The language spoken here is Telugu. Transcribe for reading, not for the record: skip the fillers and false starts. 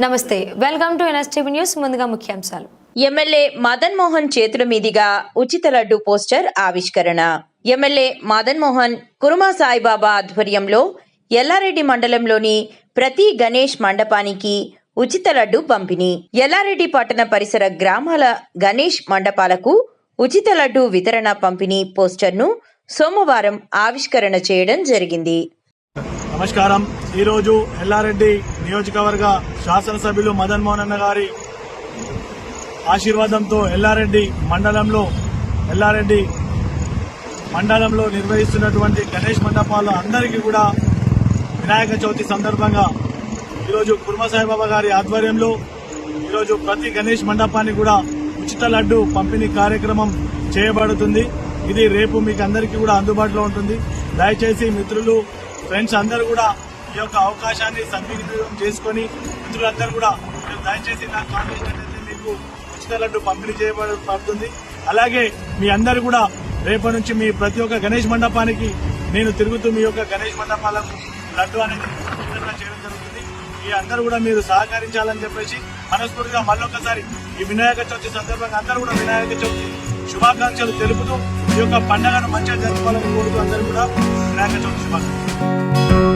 నమస్తే, వెల్కమ్ టు ఎన్ఎస్టీవీ న్యూస్. ముందుగా ముఖ్యాంశాలు. ఎమ్మెల్యే మదన్ మోహన్ చేతుల మీదుగా ఉచిత లడ్డు పోస్టర్ ఆవిష్కరణ. ఎమ్మెల్యే మదన్ మోహన్ కురుమా సాయిబాబా ఆధ్వర్యంలో ఎల్లారెడ్డి మండలంలోని ప్రతి గణేష్ మండపానికి ఉచిత లడ్డు పంపిణీ. ఎల్లారెడ్డి పట్టణ పరిసర గ్రామాల గణేష్ మండపాలకు ఉచిత లడ్డు వితరణ పంపిణీ పోస్టర్ను సోమవారం ఆవిష్కరణ చేయడం జరిగింది. నమస్కారం. ఈరోజు ఎల్లారెడ్డి నియోజకవర్గ శాసనసభ్యులు మదన్ మోహన్ అన్న గారి ఆశీర్వాదంతో ఎల్లారెడ్డి మండలంలో నిర్వహిస్తున్నటువంటి గణేష్ మండపాల అందరికీ కూడా వినాయక చవితి సందర్భంగా ఈరోజు కుర్మా సాయిబాబా గారి ఆధ్వర్యంలో ఈరోజు ప్రతి గణేష్ మండపానికి కూడా ఉచిత లడ్డు పంపిణీ కార్యక్రమం చేయబడుతుంది. ఇది రేపు మీకు అందరికీ కూడా అందుబాటులో ఉంటుంది. దయచేసి మిత్రులు, ఫ్రెండ్స్ అందరూ కూడా ఈ యొక్క అవకాశాన్ని సద్వినియోగం చేసుకుని మిత్రులందరూ కూడా దయచేసి నాకు కాంపిటీషన్ అయితే మీకు ఉచిత లడ్డు పంపిణీ చేయబడుతుంది. అలాగే మీ అందరూ కూడా రేపటి నుంచి మీ ప్రతి ఒక్క గణేష్ మండపానికి నేను తిరుగుతూ మీ యొక్క గణేష్ మండపాలకు లడ్డు అనేది వితరణ చేయడం జరుగుతుంది. ఈ అందరూ కూడా మీరు సహకరించాలని చెప్పేసి మనస్ఫూర్తిగా మళ్ళొకసారి ఈ వినాయక చవితి సందర్భంగా అందరూ కూడా వినాయక చవితి శుభాకాంక్షలు తెలుపుతూ ఈ యొక్క పండుగను మంచిగా జరుపుకోవాలని కోరుతూ అందరూ కూడా వినాయక చవితి శుభాకాంక్షలు.